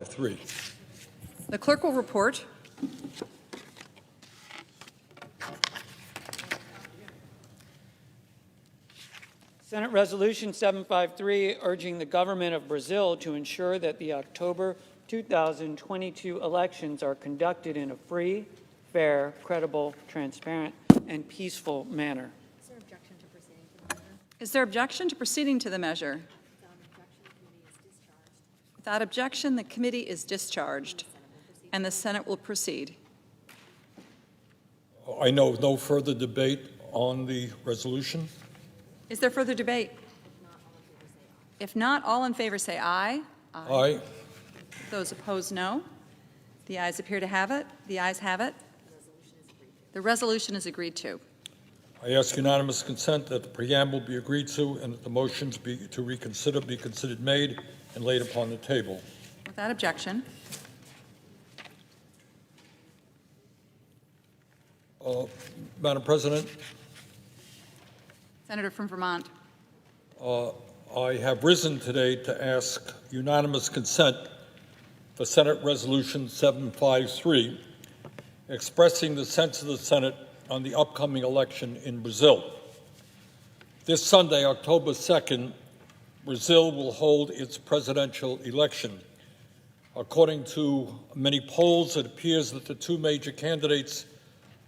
3. The clerk will report. Senate Resolution 753 urging the government of Brazil to ensure that the October 2022 elections are conducted in a free, fair, credible, transparent, and peaceful manner. Is there objection to proceeding to the measure? Without objection, the committee is discharged, and the Senate will proceed. I know no further debate on the resolution. Is there further debate? If not, all in favor say aye. Aye. Those opposed, no. The ayes appear to have it. The ayes have it. The resolution is agreed to. I ask unanimous consent that the preamble be agreed to and that the motions to reconsider be considered made and laid upon the table. Without objection. Madam President, Senator from Vermont. I have risen today to ask unanimous consent for Senate Resolution 753, expressing the sense of the Senate on the upcoming election in Brazil. This Sunday, October 2nd, Brazil will hold its presidential election. According to many polls, it appears that the two major candidates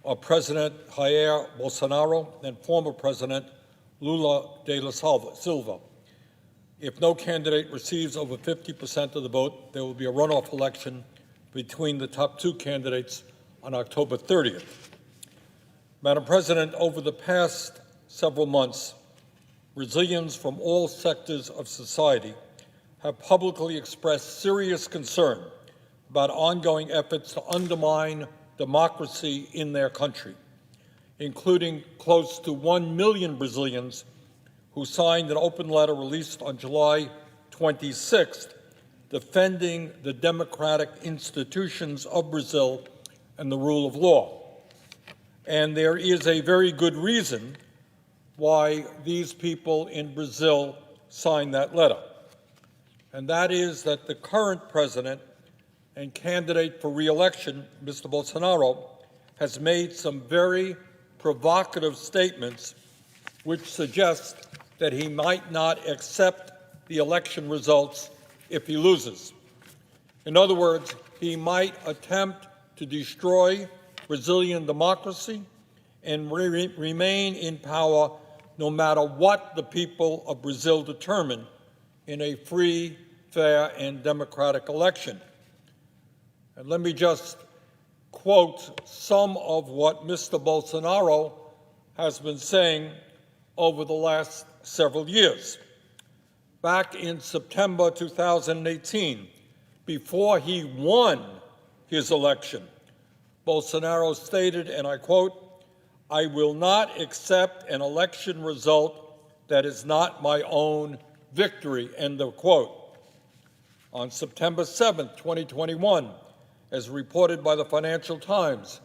are President Jair Bolsonaro and former President Lula da Silva. If no candidate receives over 50% of the vote, there will be a runoff election between the top two candidates on October 30th. Madam President, over the past several months, Brazilians from all sectors of society have publicly expressed serious concern about ongoing efforts to undermine democracy in their country, including close to 1 million Brazilians who signed an open letter released on July 26th defending the democratic institutions of Brazil and the rule of law. And there is a very good reason why these people in Brazil signed that letter. And that is that the current president and candidate for re-election, Mr. Bolsonaro, has made some very provocative statements which suggest that he might not accept the election results if he loses. In other words, he might attempt to destroy Brazilian democracy and remain in power no matter what the people of Brazil determine in a free, fair, and democratic election. And let me just quote some of what Mr. Bolsonaro has been saying over the last several years. Back in September 2018, before he won his election, Bolsonaro stated, and I quote, "I will not accept an election result that is not my own victory," end of quote. On September 7th, 2021, as reported by the Financial Times,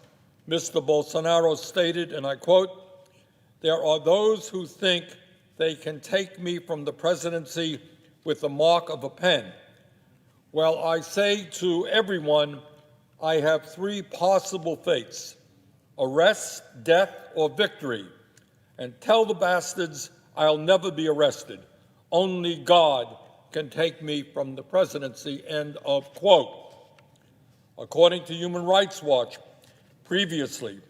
Mr. Bolsonaro stated, and I quote, "There are those who think they can take me from the presidency with the mark of a pen. Well, I say to everyone, I have three possible fates: arrest, death, or victory. And tell the bastards I'll never be arrested. Only God can take me from the presidency," end of quote. According to Human Rights Watch, previously,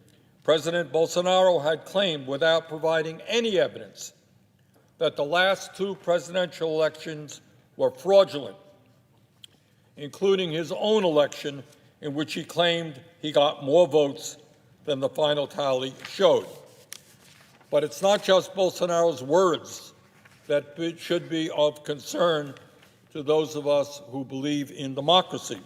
President Bolsonaro had claimed, without providing any evidence, that the last two presidential elections were fraudulent, including his own election, in which he claimed he got more votes than the final tally showed. But it's not just Bolsonaro's words that should be of concern to those of us who believe in democracy.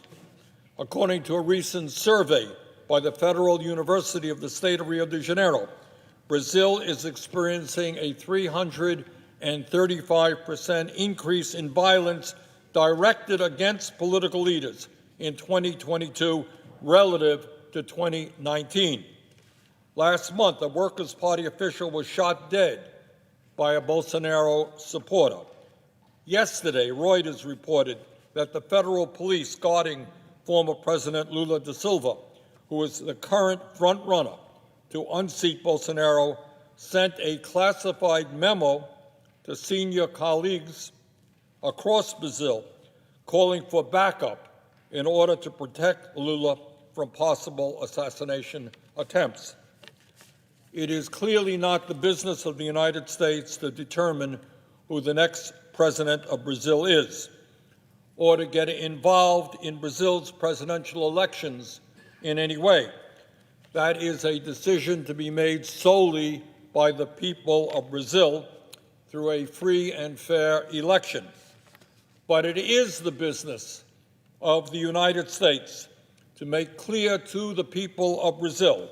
According to a recent survey by the Federal University of the state of Rio de Janeiro, Brazil is experiencing a 335% increase in violence directed against political leaders in 2022 relative to 2019. Last month, a Workers' Party official was shot dead by a Bolsonaro supporter. Yesterday, Reuters reported that the federal police guarding former President Lula da Silva, who is the current front-runner to unseat Bolsonaro, sent a classified memo to senior colleagues across Brazil calling for backup in order to protect Lula from possible assassination attempts. It is clearly not the business of the United States to determine who the next president of Brazil is, or to get involved in Brazil's presidential elections in any way. That is a decision to be made solely by the people of Brazil through a free and fair election. But it is the business of the United States to make clear to the people of Brazil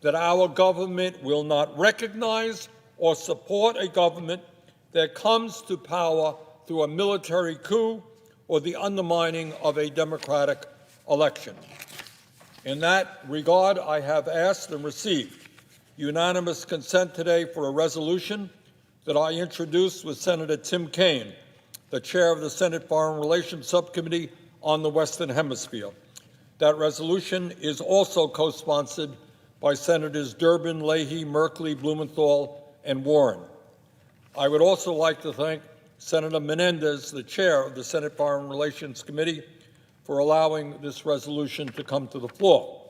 that our government will not recognize or support a government that comes to power through a military coup or the undermining of a democratic election. In that regard, I have asked and received unanimous consent today for a resolution that I introduced with Senator Tim Kaine, the chair of the Senate Foreign Relations Subcommittee on the Western Hemisphere. That resolution is also co-sponsored by Senators Durbin, Leahy, Merkley, Blumenthal, and Warren. I would also like to thank Senator Menendez, the chair of the Senate Foreign Relations Committee, for allowing this resolution to come to the floor.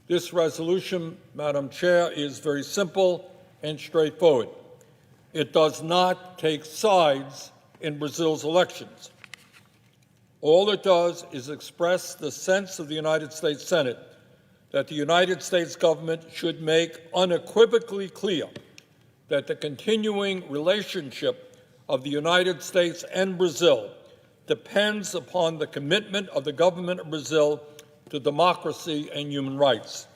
This resolution, Madam Chair, is very simple and straightforward. It does not take sides in Brazil's elections. All it does is express the sense of the United States Senate that the United States government should make unequivocally clear that the continuing relationship of the United States and Brazil depends upon the commitment of the government of Brazil to democracy and human rights.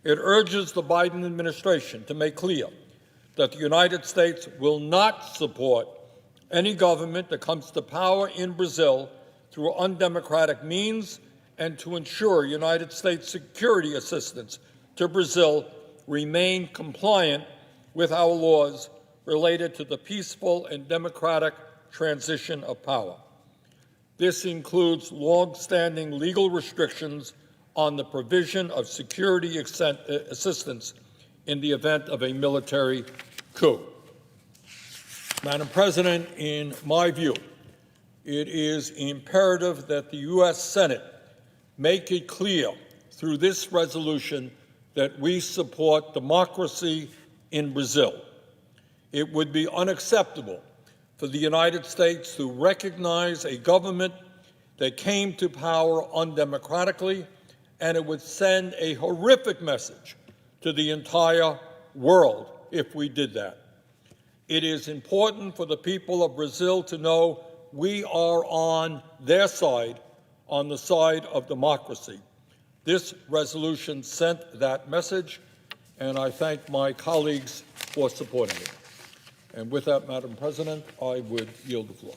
It urges the Biden administration to make clear that the United States will not support any government that comes to power in Brazil through undemocratic means, and to ensure United States security assistance to Brazil remain compliant with our laws related to the peaceful and democratic transition of power. This includes long-standing legal restrictions on the provision of security assistance in the event of a military coup. Madam President, in my view, it is imperative that the U.S. Senate make it clear through this resolution that we support democracy in Brazil. It would be unacceptable for the United States to recognize a government that came to power undemocratically, and it would send a horrific message to the entire world if we did that. It is important for the people of Brazil to know we are on their side, on the side of democracy. This resolution sent that message, and I thank my colleagues for supporting it. And with that, Madam President, I would yield the floor.